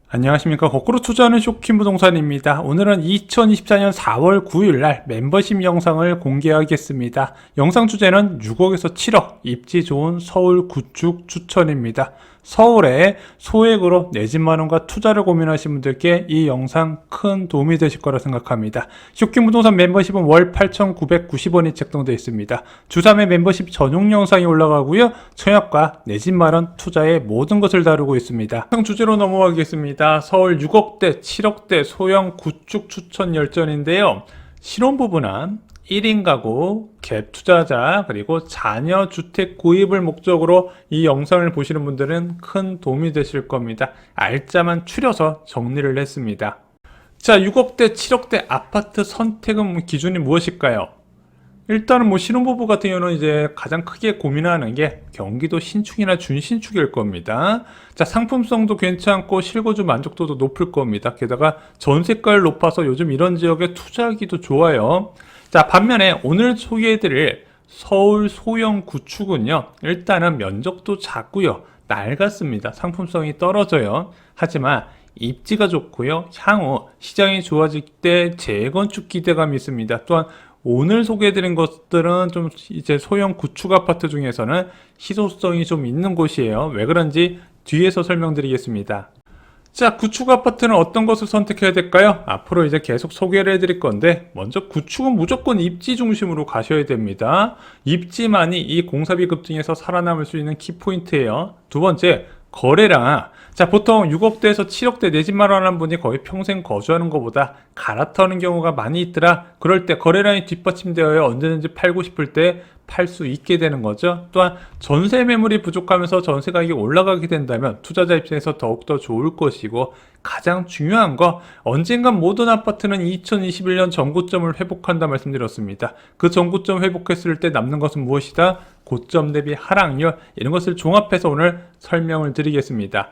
안녕하십니까. 거꾸로 투자하는 쇼킹 부동산입니다. 오늘은 2024년 4월 9일 날 멤버십 영상을 공개하겠습니다. 영상 주제는 6억에서 7억 입지 좋은 서울 구축 추천입니다. 서울에 소액으로 내 집 마련과 투자를 고민하시는 분들께 이 영상 큰 도움이 되실 거라 생각합니다. 쇼킹 부동산 멤버십은 월 8,990원이 책정되어 있습니다. 주3회 멤버십 전용 영상이 올라가고요. 청약과 내 집 마련 투자의 모든 것을 다루고 있습니다. 영상 주제로 넘어가겠습니다. 서울 6억대, 7억대 소형 구축 추천 열전인데요. 신혼부부나 1인 가구, 갭 투자자, 그리고 자녀 주택 구입을 목적으로 이 영상을 보시는 분들은 큰 도움이 되실 겁니다. 알짜만 추려서 정리를 했습니다. 자, 6억대, 7억대 아파트 선택은 기준이 무엇일까요? 일단은 신혼부부 같은 경우는 이제 가장 크게 고민하는 게 경기도 신축이나 준신축일 겁니다. 자, 상품성도 괜찮고 실거주 만족도도 높을 겁니다. 게다가 전세가를 높아서 요즘 이런 지역에 투자하기도 좋아요. 자, 반면에 오늘 소개해드릴 서울 소형 구축은요, 일단은 면적도 작고요, 낡았습니다. 상품성이 떨어져요. 하지만 입지가 좋고요, 향후 시장이 좋아질 때 재건축 기대감이 있습니다. 또한 오늘 소개해드린 것들은 좀 이제 소형 구축 아파트 중에서는 희소성이 좀 있는 곳이에요. 왜 그런지 뒤에서 설명드리겠습니다. 자, 구축 아파트는 어떤 것을 선택해야 될까요? 앞으로 이제 계속 소개를 해드릴 건데, 먼저 구축은 무조건 입지 중심으로 가셔야 됩니다. 입지만이 이 공사비 급등에서 살아남을 수 있는 키포인트예요. 두 번째, 거래량. 자, 보통 6억대에서 7억대 내 집 마련하는 분이 거의 평생 거주하는 것보다 갈아타는 경우가 많이 있더라. 그럴 때 거래량이 뒷받침되어야 언제든지 팔고 싶을 때 팔 수 있게 되는 거죠. 또한 전세 매물이 부족하면서 전세 가격이 올라가게 된다면 투자자 입장에서 더욱더 좋을 것이고, 가장 중요한 거, 언젠간 모든 아파트는 2021년 전고점을 회복한다 말씀드렸습니다. 그 전고점 회복했을 때 남는 것은 무엇이다? 고점 대비 하락률, 이런 것을 종합해서 오늘 설명을 드리겠습니다.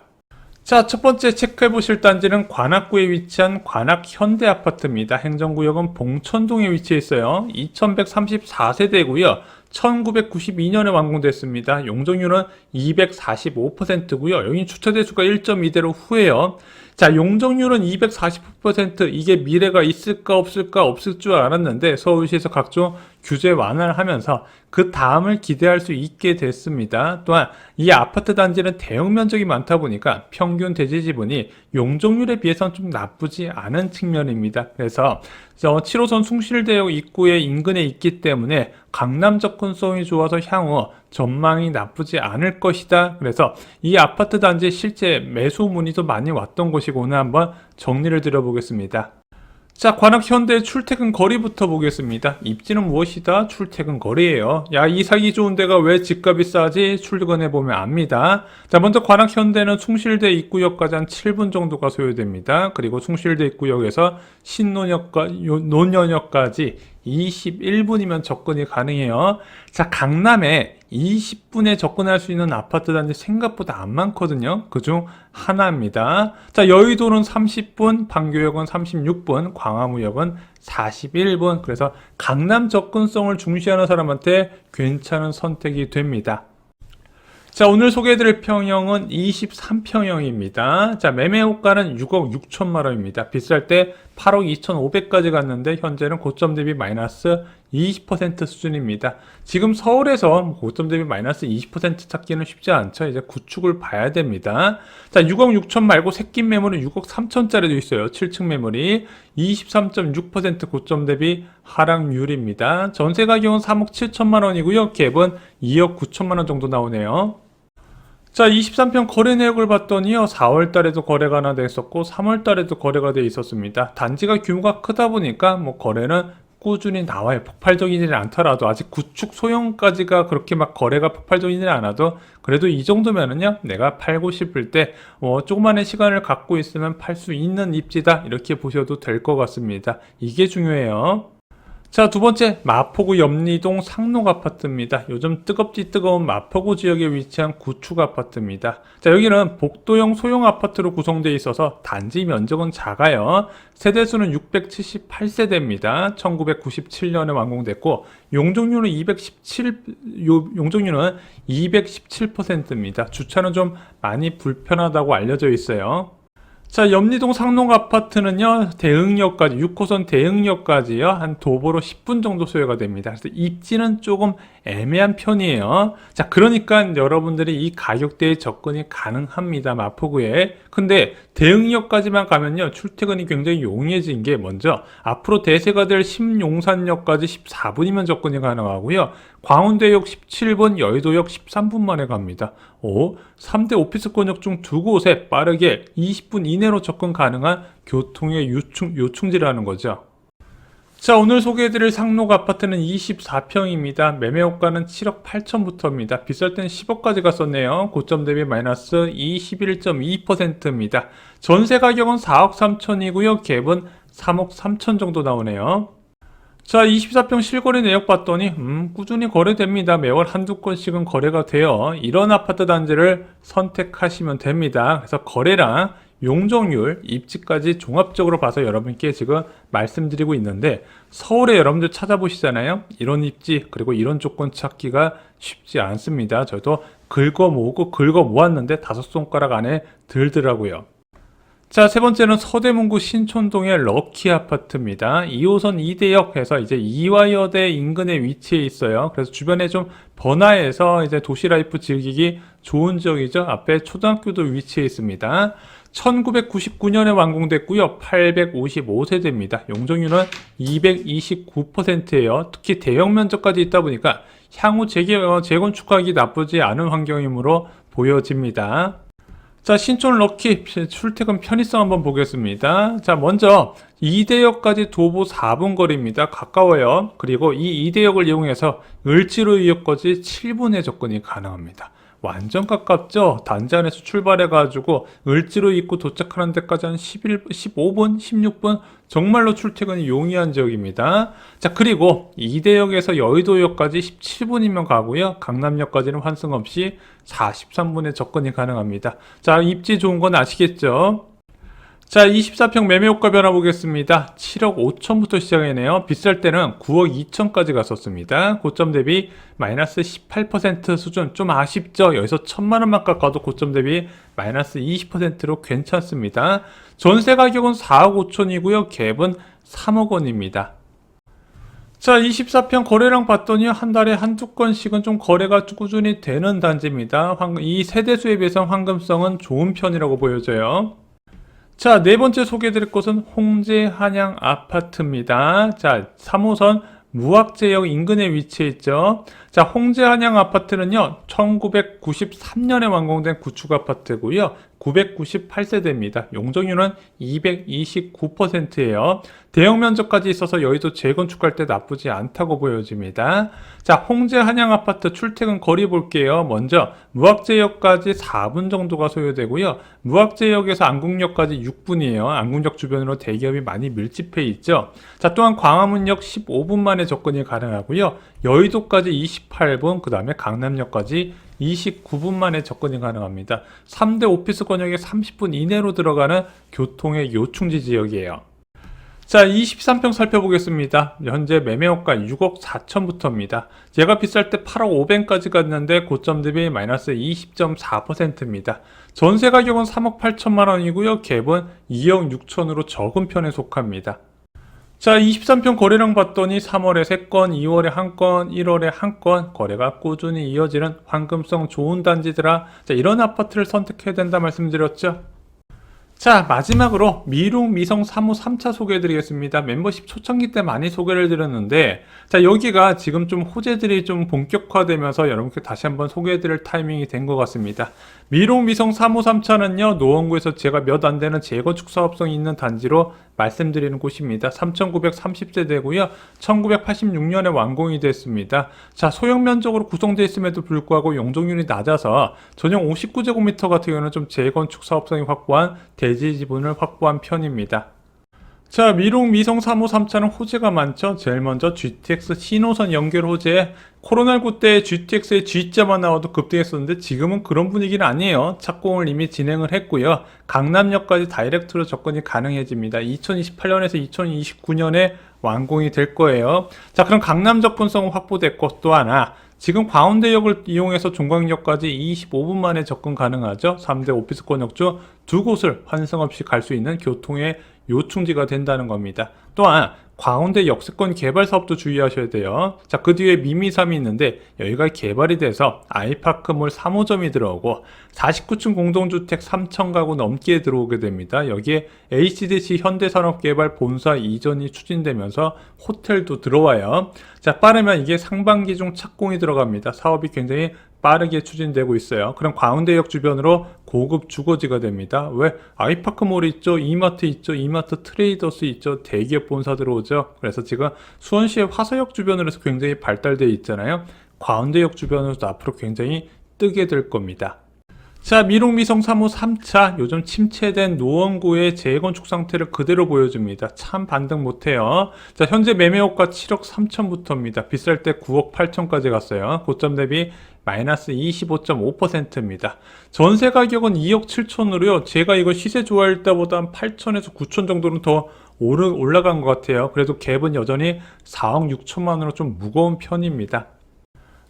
자, 첫 번째 체크해 보실 단지는 관악구에 위치한 관악현대아파트입니다. 행정구역은 봉천동에 위치해 있어요. 2134세대고요. 1992년에 완공됐습니다. 용적률은 245%고요. 여기 주차대수가 1.2대로 후해요. 자, 용적률은 240%, 이게 미래가 있을까 없을까 없을 줄 알았는데 서울시에서 각종 규제 완화를 하면서 그 다음을 기대할 수 있게 됐습니다. 또한 이 아파트 단지는 대형 면적이 많다 보니까 평균 대지 지분이 용적률에 비해서는 좀 나쁘지 않은 측면입니다. 그래서 7호선 숭실대역 입구에 인근에 있기 때문에 강남 접근성이 좋아서 향후 전망이 나쁘지 않을 것이다. 그래서 이 아파트 단지 실제 매수 문의도 많이 왔던 곳이고, 오늘 한번 정리를 드려보겠습니다. 자, 관악현대 출퇴근 거리부터 보겠습니다. 입지는 무엇이다? 출퇴근 거리예요. 야, 이 사기 좋은 데가 왜 집값이 싸지? 출근해보면 압니다. 자, 먼저 관악현대는 숭실대 입구역까지 한 7분 정도가 소요됩니다. 그리고 숭실대 입구역에서 논현역까지 21분이면 접근이 가능해요. 자, 강남에 20분에 접근할 수 있는 아파트 단지 생각보다 안 많거든요. 그중 하나입니다. 자, 여의도는 30분, 판교역은 36분, 광화문역은 41분. 그래서 강남 접근성을 중시하는 사람한테 괜찮은 선택이 됩니다. 자, 오늘 소개해드릴 평형은 23평형입니다. 자, 매매 호가는 6억 6천만 원입니다. 비쌀 때 8억 2,500까지 갔는데 현재는 고점 대비 마이너스 20% 수준입니다. 지금 서울에서 고점 대비 마이너스 20% 찾기는 쉽지 않죠. 이제 구축을 봐야 됩니다. 자, 6억 6천 말고 새낀 매물은 6억 3천짜리도 있어요. 7층 매물이 23.6% 고점 대비 하락률입니다. 전세 가격은 3억 7천만 원이고요. 갭은 2억 9천만 원 정도 나오네요. 자, 23평 거래 내역을 봤더니요, 4월 달에도 거래가 하나 됐었고 3월 달에도 거래가 돼 있었습니다. 단지가 규모가 크다 보니까 거래는 꾸준히 나와요. 폭발적이지 않더라도, 아직 구축 소형까지가 그렇게 막 거래가 폭발적이지 않아도 그래도 이 정도면은요, 내가 팔고 싶을 때 조그만한 시간을 갖고 있으면 팔 수 있는 입지다, 이렇게 보셔도 될 것 같습니다. 이게 중요해요. 자, 두 번째, 마포구 염리동 상록 아파트입니다. 요즘 뜨겁지 뜨거운 마포구 지역에 위치한 구축 아파트입니다. 자, 여기는 복도형 소형 아파트로 구성되어 있어서 단지 면적은 작아요. 세대수는 678세대입니다. 1997년에 완공됐고 용적률은 217%입니다. 주차는 좀 많이 불편하다고 알려져 있어요. 자, 염리동 상록 아파트는요, 대흥역까지, 6호선 대흥역까지요, 한 도보로 10분 정도 소요가 됩니다. 그래서 입지는 조금 애매한 편이에요. 자, 그러니까 여러분들이 이 가격대에 접근이 가능합니다, 마포구에. 근데 대흥역까지만 가면요, 출퇴근이 굉장히 용이해진 게 먼저, 앞으로 대세가 될 신용산역까지 14분이면 접근이 가능하고요. 광운대역 17분, 여의도역 13분 만에 갑니다. 3대 오피스권역 중 두 곳에 빠르게 20분 이내로 접근 가능한 교통의 요충지라는 거죠. 자, 오늘 소개해드릴 상록 아파트는 24평입니다. 매매호가는 7억 8천부터입니다. 비쌀 땐 10억까지 갔었네요. 고점 대비 마이너스 21.2%입니다. 전세 가격은 4억 3천이고요. 갭은 3억 3천 정도 나오네요. 자, 24평 실거래 내역 봤더니 꾸준히 거래됩니다. 매월 한두 건씩은 거래가 돼요. 이런 아파트 단지를 선택하시면 됩니다. 그래서 거래량, 용적률, 입지까지 종합적으로 봐서 여러분께 지금 말씀드리고 있는데, 서울에 여러분들 찾아보시잖아요. 이런 입지 그리고 이런 조건 찾기가 쉽지 않습니다. 저도 긁어 모았는데 5손가락 안에 들더라고요. 자, 세 번째는 서대문구 신촌동의 럭키 아파트입니다. 2호선 2대역 해서 이제 이화여대 인근에 위치해 있어요. 그래서 주변에 좀 번화해서 이제 도시라이프 즐기기 좋은 지역이죠. 앞에 초등학교도 위치해 있습니다. 1999년에 완공됐고요. 855세대입니다. 용적률은 229%예요. 특히 대형 면적까지 있다 보니까 향후 재건축하기 나쁘지 않은 환경이므로 보여집니다. 자, 신촌 럭키 출퇴근 편의성 한번 보겠습니다. 자, 먼저 이대역까지 도보 4분 거리입니다. 가까워요. 그리고 이 이대역을 이용해서 을지로역까지 7분의 접근이 가능합니다. 완전 가깝죠? 단지 안에서 출발해가지고 을지로 입구 도착하는 데까지 한 15분, 16분 정말로 출퇴근이 용이한 지역입니다. 자, 그리고 이대역에서 여의도역까지 17분이면 가고요. 강남역까지는 환승 없이 43분에 접근이 가능합니다. 자, 입지 좋은 건 아시겠죠? 자, 24평 매매호가 변화 보겠습니다. 7억 5천부터 시작이네요. 비쌀 때는 9억 2천까지 갔었습니다. 고점 대비 마이너스 18% 수준, 좀 아쉽죠? 여기서 1,000만원만 깎아도 고점 대비 마이너스 20%로 괜찮습니다. 전세 가격은 4억 5천이고요. 갭은 3억 원입니다. 자, 24평 거래량 봤더니 한 달에 한두 건씩은 좀 거래가 꾸준히 되는 단지입니다. 이 세대수에 비해서 황금성은 좋은 편이라고 보여져요. 자, 네 번째 소개해드릴 곳은 홍제 한양 아파트입니다. 자, 3호선 무학재역 인근에 위치해 있죠. 자, 홍제 한양 아파트는요, 1993년에 완공된 구축 아파트고요. 998세대입니다. 용적률은 229%예요. 대형 면적까지 있어서 여의도 재건축할 때 나쁘지 않다고 보여집니다. 자, 홍제 한양 아파트 출퇴근 거리 볼게요. 먼저 무학재역까지 4분 정도가 소요되고요. 무학재역에서 안국역까지 6분이에요. 안국역 주변으로 대기업이 많이 밀집해 있죠. 자, 또한 광화문역 15분 만에 접근이 가능하고요. 여의도까지 28분, 그 다음에 강남역까지 29분 만에 접근이 가능합니다. 3대 오피스 권역에 30분 이내로 들어가는 교통의 요충지 지역이에요. 자, 23평 살펴보겠습니다. 현재 매매호가 6억 4천부터입니다. 제가 비쌀 때 8억 500까지 갔는데 고점 대비 마이너스 20.4%입니다. 전세 가격은 3억 8천만 원이고요. 갭은 2억 6천으로 적은 편에 속합니다. 자, 23평 거래량 봤더니 3월에 3건, 2월에 1건, 1월에 1건 거래가 꾸준히 이어지는 황금성 좋은 단지들아, 자, 이런 아파트를 선택해야 된다 말씀드렸죠. 자, 마지막으로 미롱 미성 3호 3차 소개해드리겠습니다. 멤버십 초창기 때 많이 소개를 드렸는데, 자, 여기가 지금 좀 호재들이 좀 본격화되면서 여러분께 다시 한번 소개해드릴 타이밍이 된 것 같습니다. 미롱 미성 3호 3차는요, 노원구에서 제가 몇 안 되는 재건축 사업성이 있는 단지로 말씀드리는 곳입니다. 3,930세대고요. 1986년에 완공이 됐습니다. 자, 소형 면적으로 구성되어 있음에도 불구하고 용적률이 낮아서 전용 59제곱미터 같은 경우는 좀 재건축 사업성이 확보한 대지 지분을 확보한 편입니다. 자, 미롱 미성 3호 3차는 호재가 많죠. 제일 먼저 GTX 신호선 연결 호재. 코로나19 때 GTX의 G자만 나와도 급등했었는데 지금은 그런 분위기는 아니에요. 착공을 이미 진행을 했고요. 강남역까지 다이렉트로 접근이 가능해집니다. 2028년에서 2029년에 완공이 될 거예요. 자, 그럼 강남 접근성은 확보됐고, 또 하나 지금 광운대역을 이용해서 종강역까지 25분 만에 접근 가능하죠. 3대 오피스권역 중 두 곳을 환승 없이 갈 수 있는 교통의 요충지가 된다는 겁니다. 또한 광운대 역세권 개발 사업도 주의하셔야 돼요. 자, 그 뒤에 미미삼이 있는데 여기가 개발이 돼서 아이파크몰 3호점이 들어오고 49층 공동주택 3,000가구 넘게 들어오게 됩니다. 여기에 HDC 현대산업개발 본사 이전이 추진되면서 호텔도 들어와요. 자, 빠르면 이게 상반기 중 착공이 들어갑니다. 사업이 굉장히 빠르게 추진되고 있어요. 그럼 광운대역 주변으로 고급 주거지가 됩니다. 왜? 아이파크몰 있죠, 이마트 있죠, 이마트 트레이더스 있죠, 대기업 본사 들어오죠. 그래서 지금 수원시의 화서역 주변으로 해서 굉장히 발달되어 있잖아요. 광운대역 주변으로도 앞으로 굉장히 뜨게 될 겁니다. 자, 미롱미성 3호 3차 요즘 침체된 노원구의 재건축 상태를 그대로 보여줍니다. 참 반등 못해요. 자, 현재 매매호가 7억 3천부터입니다. 비쌀 때 9억 8천까지 갔어요. 고점 대비 마이너스 25.5%입니다. 전세 가격은 2억 7천으로요. 제가 이거 시세 좋아할 때보다 한 8천에서 9천 정도는 더 올라간 것 같아요. 그래도 갭은 여전히 4억 6천만 원으로 좀 무거운 편입니다.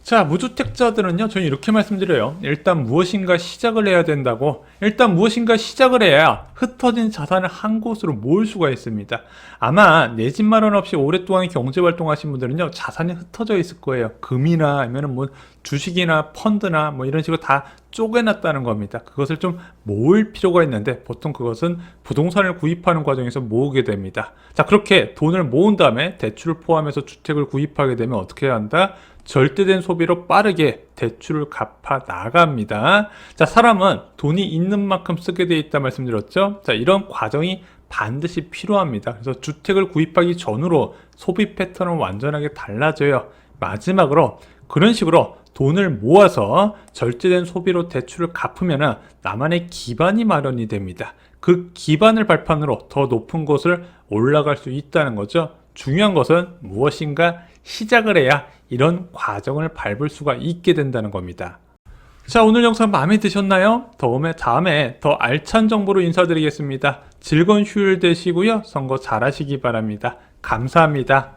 자, 무주택자들은요, 저는 이렇게 말씀드려요. 일단 무엇인가 시작을 해야 된다고. 일단 무엇인가 시작을 해야 흩어진 자산을 한 곳으로 모을 수가 있습니다. 아마 내 집 마련 없이 오랫동안 경제활동 하신 분들은요, 자산이 흩어져 있을 거예요. 금이나 아니면 뭐 주식이나 펀드나 뭐 이런 식으로 다 쪼개놨다는 겁니다. 그것을 좀 모을 필요가 있는데 보통 그것은 부동산을 구입하는 과정에서 모으게 됩니다. 자, 그렇게 돈을 모은 다음에 대출을 포함해서 주택을 구입하게 되면 어떻게 해야 한다? 절대된 소비로 빠르게 대출을 갚아 나갑니다. 자, 사람은 돈이 있는 만큼 쓰게 돼 있다 말씀드렸죠. 자, 이런 과정이 반드시 필요합니다. 그래서 주택을 구입하기 전으로 소비 패턴은 완전하게 달라져요. 마지막으로 그런 식으로 돈을 모아서 절제된 소비로 대출을 갚으면 나만의 기반이 마련이 됩니다. 그 기반을 발판으로 더 높은 곳을 올라갈 수 있다는 거죠. 중요한 것은 무엇인가 시작을 해야 이런 과정을 밟을 수가 있게 된다는 겁니다. 자, 오늘 영상 마음에 드셨나요? 다음에 더 알찬 정보로 인사드리겠습니다. 즐거운 휴일 되시고요. 선거 잘하시기 바랍니다. 감사합니다.